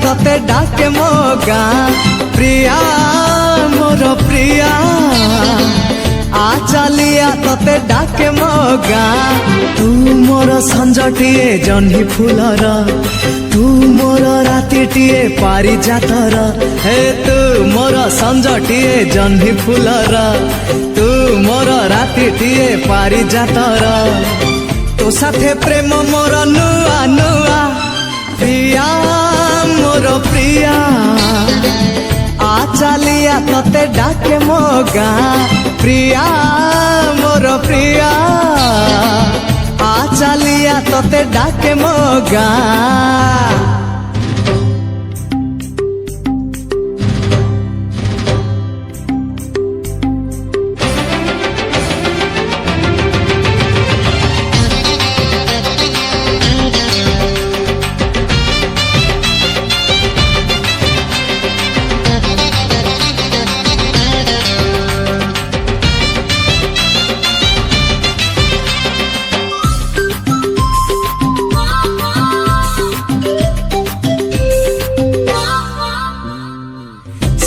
तते डाके मो गाँ प्रिया मोर प्रिया आ चलिया तते डाके मो गाँ तू मोर संजटिए जह्नी फूलर तू मोर रातिटिए पारिजातर हे तू मोर संजटिए जह्नी फूलर तू मोर रातिटिए पारिजातर तो साथे प्रेम मोर नुआ नुआ प्रिया मोर प्रिया आ चलिया तते डाके मो गाँ प्रिया मोर प्रिया आ चलिया तते डाके मो गाँ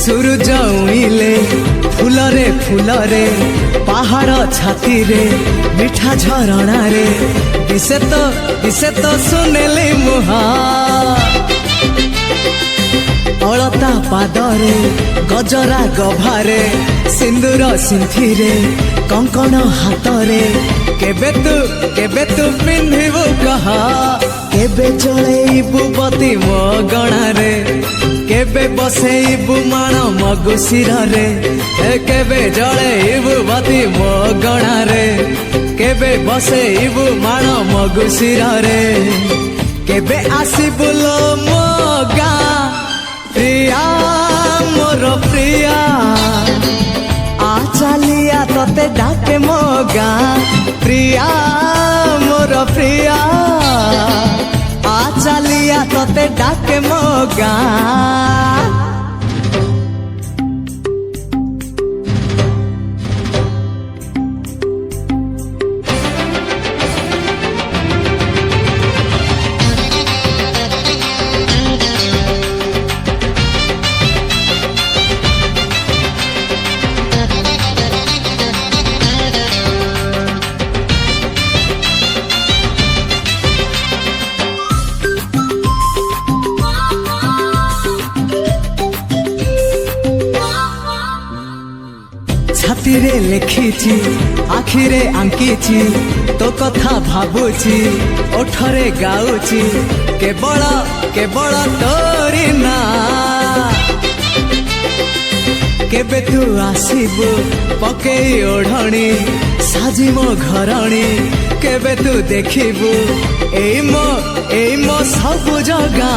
सूरज उइले फूलरे फूलरे पहाड़ छाती रे मीठा झरणा रे दिसे तो सुनेले मुहा अलता पादरे गजरा गभारे सिंदूर सिंथीरे कंकण हातरे केबे तू पिंधिबु कहा केबे चलेइबु बती मो गणारे केबे बसेइबु माण मगु सिरे केबे जलेइबु बती मो गणारे केबे बसेइबु माण मगु सिरे केबे आसिबु लो मो गाँ प्रिया मोर प्रिया आ चलिया तते डाके मो गाँ प्रिया मोर प्रिया आ चलिया तते डाके मो गाँ छातीरे लिखिची आखिरे आंकीची तो कथा भाबुची ओठरे गाउची केवल तोरी ना केबे तू आसीबु पकेई ओढ़णी साजी मो घरणी केबे तू देखिबु एई मो सबु जगा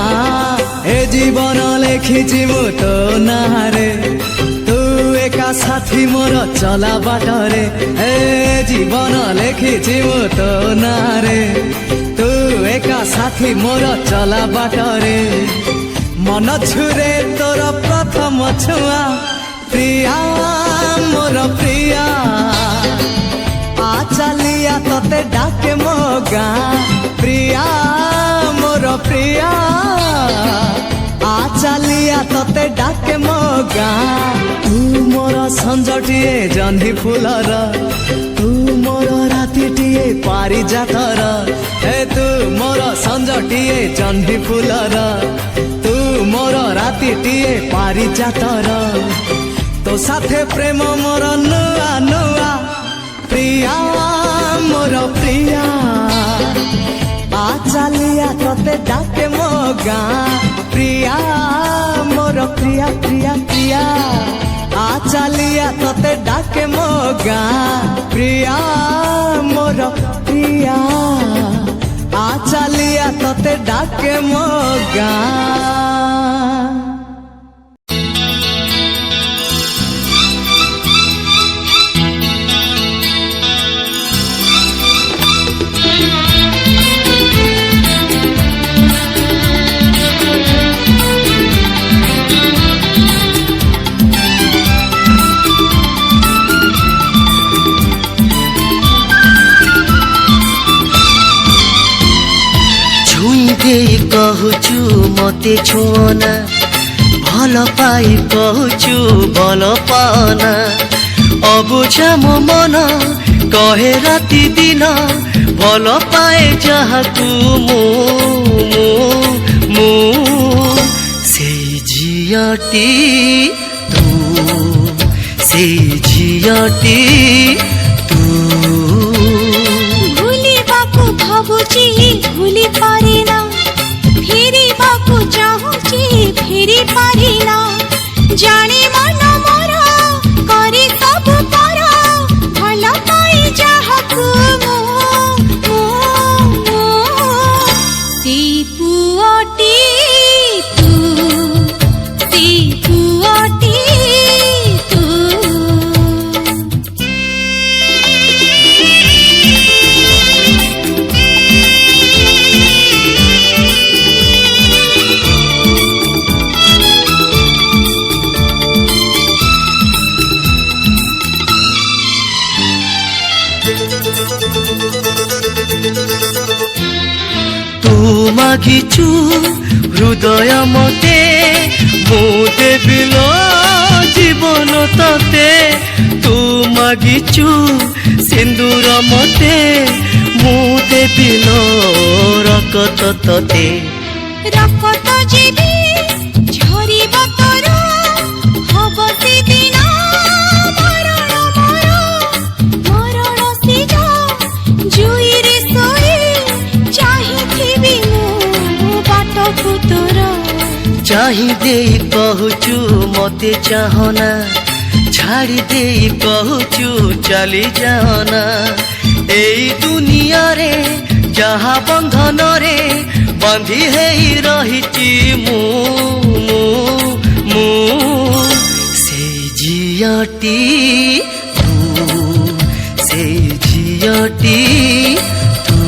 ए जीवन लिखिची मु तो नारे एका साथी मोर चला बाटरे ए जीवन लिखिची मु तो नारे तू एका साथी मोर चला बाटरे मन छुरे तोर प्रथम छुआ प्रिया मोर प्रिया आ चलिया तते डाके मो गाँ प्रिया मोर प्रिया आ चलिया तते डाके मो गाँ तू मोर संजटिए जह्नी फूलर तू मोर रातिटिए पारिजातर हे तू मोर संजटिए जह्नी फूलर तू मोर रातिटिए पारिजातर तो साथे प्रेम मोर नुआ नुआ प्रिया मोर प्रिया आ चलिया तते डाके मो गाँ प्रिया मोर प्रिया प्रिया प्रिया आ चलिया तते डाके मो गाँ प्रिया मोर प्रिया आ चलिया तते डाके मो गाँ कहूचु मत मते छुअना भल पाई कहूचु भल पाना अबुझा मो मन कहे राति दिन भल पाए जहाकू मु से झियटी तू से झियटी तू भूलिबाकू भाबुची भूली पारिना फेरिबाकू चाहूची फेरी पारिना जाने मन मोर करी सब पर भल पाई जहाकू से पुअटी तू से पुअटी तू तू मागिचु हृदय मते मु देबिल जीवन तते तू मागिचु सिंदूर मते मु देबिल रकत तते रकत जीवी झरिब तोर हब से दिन मरण मोर मरण सिज जुइरे सोई चाहिथिबि मु बाटकु तोर चाही दे कहूचु मते चाहना छाड़ी दे कहूचु चली जाना एई दुनिया रे जहा बंधन रे बंधी हेई रहिची मु से झियटी तू से झियटी तू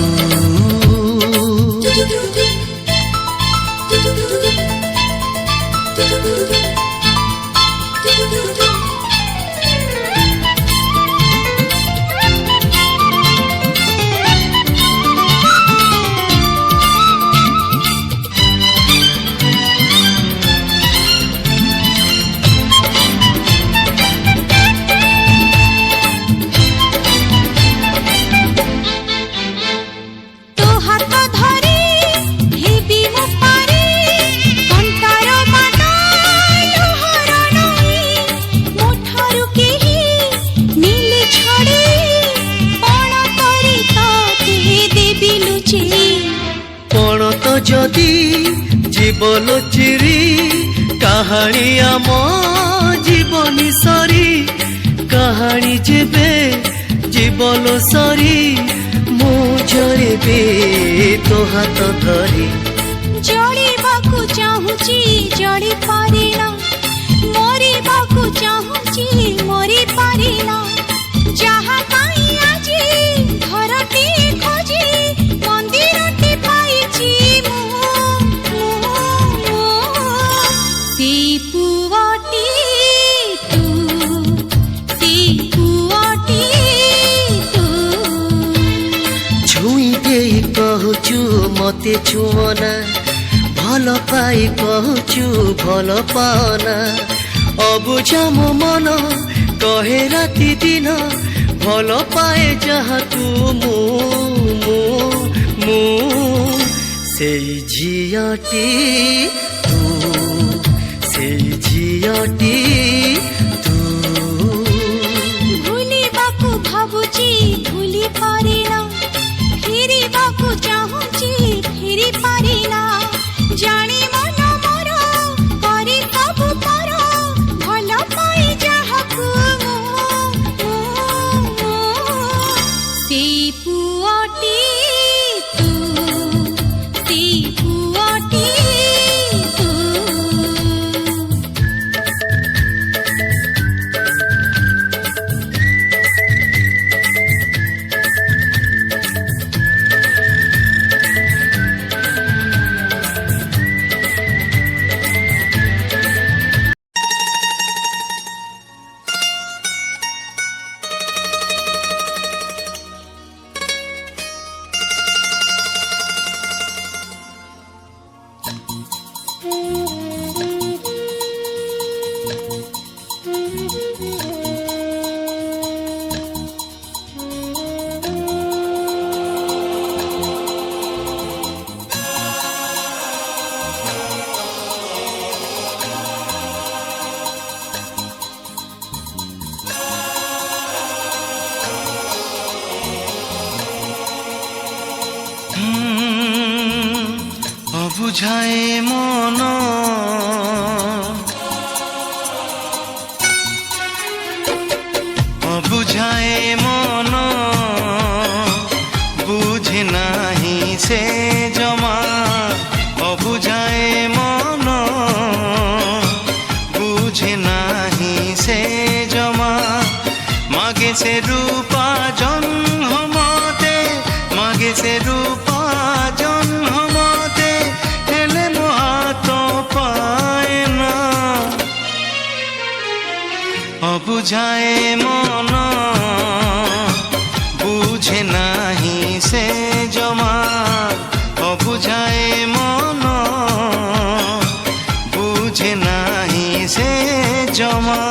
तो हाथ धरी हेबी मो पारे कंटार बाटा लोहर नई मोठारु केही नीले छड़ी पण करी तते देबी लुचि पण तो जदि जीवन चिरी कहानी आम जीवनी सरी कहानी जेबे जीवन सरी मो झरेबे तो हाथ धरी जड़िबाकू चाहूची जड़ी पारिना मरिबाकू चाहूची मरी पारिना जहा काई आजी घरटी खोजी मंदिरटी पाइची मु से पुअटी तू से पुअटी तू छुई दे कहूचु मते छुअना भल पाई कहूचु भल पाना अबुझा मो मन कहे राति दिन भल पाए जहा तू मु से झियटी तू से झियटी तू भूलिबाकू भाबुची भूली पारिना फेरिबाकू चाहूची फेरी पारिना जाने मन मोर करी सब पर भल पाई जहाकू से पुअटी तू से पुअटी तू অবুঝায় মন অবুঝায় মন বুঝে নাহি সে জমা অবুঝায় মন বুঝে নাহি সে জমা মাগে সে রূপা জন্মতে মাগে সে রূপা জন্মতে হেলে মহাত পায় না অবুঝায় মন বুঝে নাহি সে জমা অবুঝায় মন বুঝে নাহি সে জমা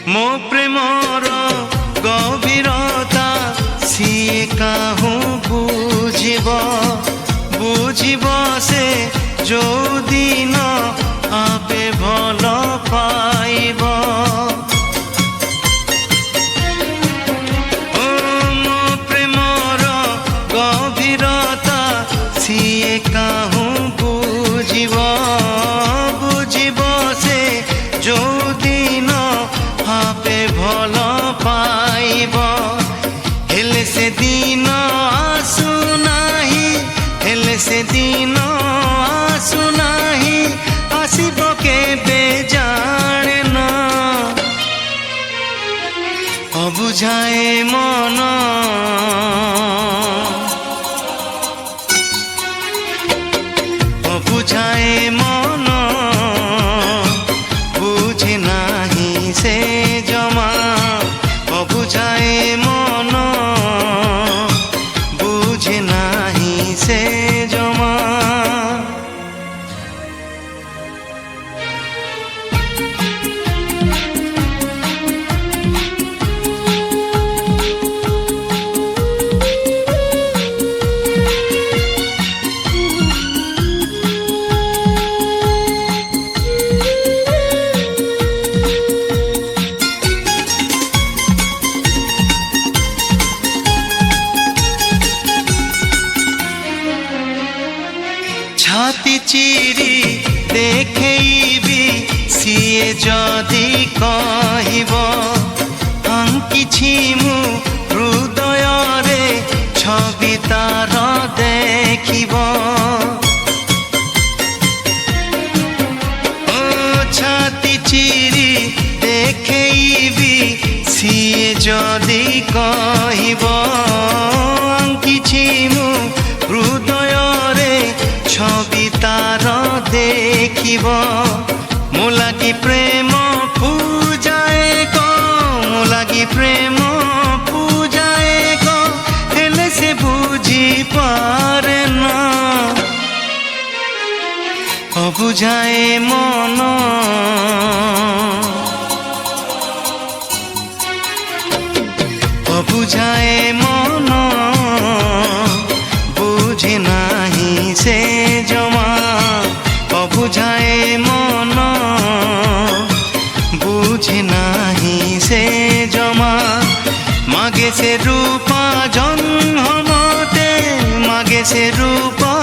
ମୋ ପ୍ରେମର ଗଭୀରତା ସିଏ କାହୁଁ ବୁଝିବ ବୁଝିବ ସେ ଯୋଉଦିନ ଆପେ ଭଲ ପାଇବ ଓ ମୋ ପ୍ରେମର ଗଭୀରତା ସିଏ କାହୁଁ ବୁଝିବ ବୁଝିବ ସେ ଯୋଉଦିନ আপে ভাল পাইব হেলে সে দিন আসু নাহি হেলে সে দিন আসু নাহি আসিব কেবে জানে না অবুঝায় মন অবুঝায় মন বুঝে নাহি সে জমা অবুঝায় মন বুঝে নাহি সে জমা ছাতি চিরি দেখেইবি সিয়ে যদি কহিব আঙ্কিছি মু হৃদୟରେ ছবি তার দেখিব ও ছাতি চিরি দেখেইবি সিয়ে যদি কহিব আঙ্কিছি মু হৃদୟରେ ছবি তার দেখিব মো লাগি প্রেম পূজায় গো মো লাগি প্রেম পূজায় গো হেলে সে বুঝি পারে না অবুঝায় মন অবুঝায় মন বুঝে নাহি সে জমা অবুঝায় মন বুঝে নাহি সে জমা মাগে সে রূপা জন্মতে মাগে সে রূপা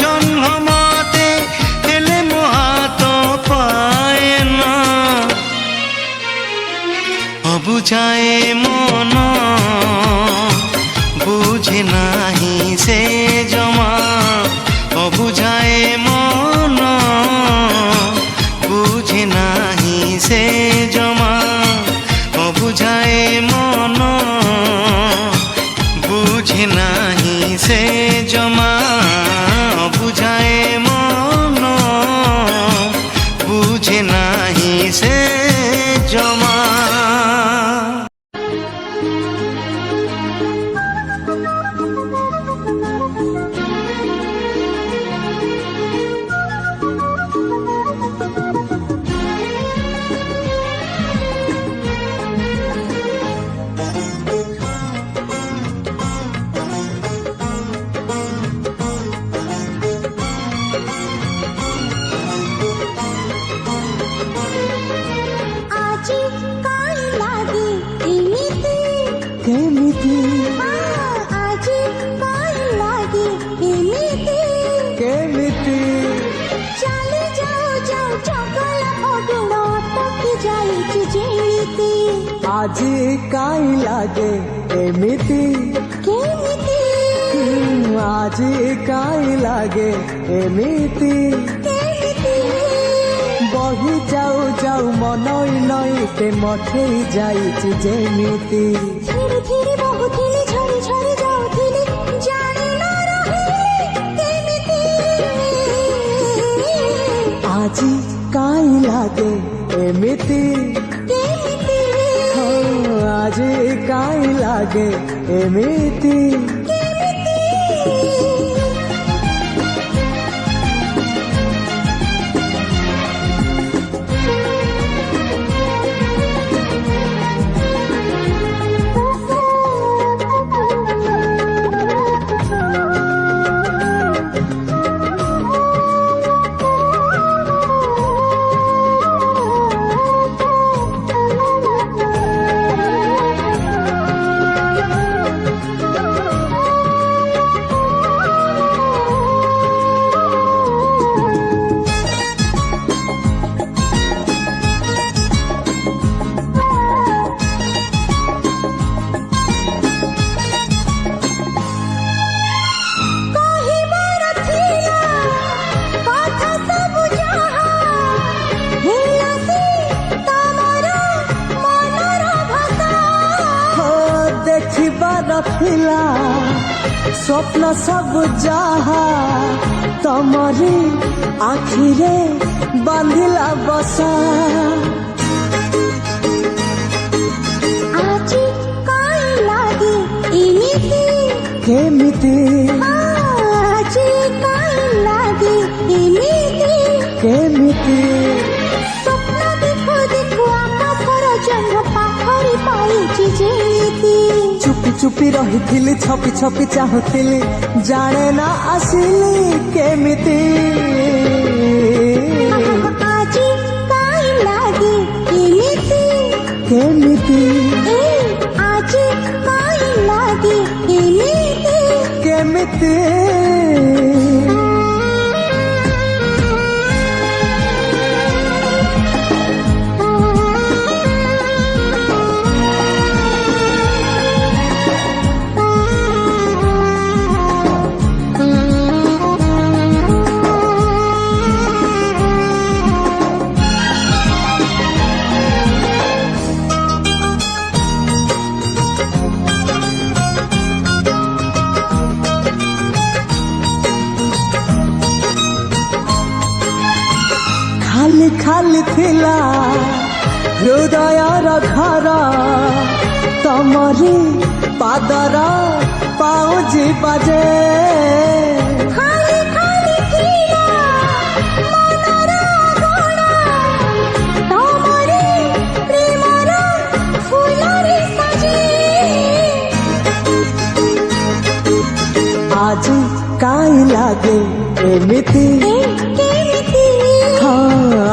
জন্মতে হেলে মহাত পায় না অবুঝায় মন বুঝে নাহি সে জমা অবুঝায় মন বুঝে নাহি সে জমা অবুঝায় মন বুঝে নাহি সে জমা অবুঝায় মন বুঝে নাহি সে জমা ଆଜି କାଇଁ ଲାଗେ ଏମିତି କେମିତି ଆଜି କାଇଁ ଲାଗେ ଏମିତି କେମିତି ଚାଲି ଯାଉ ଯାଉ ଚଗଲା ଅଗୁଣ ଅଟକି ଯାଇଛି ଯେମିତି ଆଜି କାଇଁ ଲାଗେ ଏମିତି କେମିତି ଆଜି କାଇଁ ଲାଗେ ଏମିତି କେମିତି ବହି ଯାଉ ଯାଉ ମନ ନଈତେ ମଠେଇ ଯାଇଛି ଯେମିତି ଧୀରେ ଧୀରେ ବହୁଥିଲି ଝରି ଝରି ଯାଉଥିଲି ଜାଣି ନ ରହିଲି କେମିତି ଆଜି କାଇଁ ଲାଗେ ଏମିତି କେମିତି ଆଜି କାଇଁ ଲାଗେ ଏମିତି କହିବାର ଥିଲା କଥା ସବୁ ଯାହା ହେଲା ସେ ତମର ମନର ଭାଷା ଦେଖିବାର ଥିଲା ସ୍ୱପ୍ନ ସବୁ ଯାହା ତମରି ଆଖିରେ ବାନ୍ଧିଲା ବସା ଆଜି କାଇଁ ଲାଗେ ଏମିତି କେମିତି ଆଜି କାଇଁ ଲାଗେ ଏମିତି କେମିତି ସ୍ୱପ୍ନ ଦେଖୁ ଦେଖୁ ଆକାଶର ଜହ୍ନ ପାଖରେ ପାଇଛି ଯେମିତି ଚୁପି ଚୁପି ରହିଥିଲି ଛପି ଛପି ଚାହୁଁଥିଲି ଜାଣେ ନା ଆସିଲି କେମିତି ଆଜି କାଇଁ ଲାଗେ ଏମିତି କେମିତି ଆଜି କାଇଁ ଲାଗେ ଏମିତି କେମିତି ଖାଲି ଖାଲି ଥିଲା ହୃଦୟର ଘର ତମରି ପାଦର ପାଉଜି ବାଜେ ଖାଲି ଖାଲି ଥିଲା ମନର ଗଣା ତମରି ପ୍ରେମର ଫୁଲରେ ସାଜେ ଆଜି କାଇଁ ଲାଗେ ଏମିତି କେମିତି ହଁ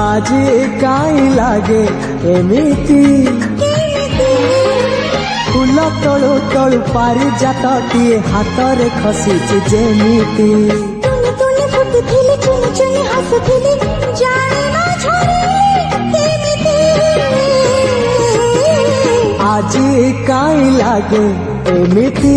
ଆଜି କାଇଁ ଲାଗେ ଏମିତି କେମିତି ଫୁଲ ତଳୁ ତଳୁ ପାରିଜାତଟିଏ ହାତରେ ଖସିଛି ଯେମିତି ତୁନି ତୁନି ଫୁଟିଥିଲି ଚୁନି ଚୁନି ହସୁଥିଲି ଜାଣି ନ ଝରିଲି କେମିତି ଆଜି କାଇଁ ଲାଗେ ଏମିତି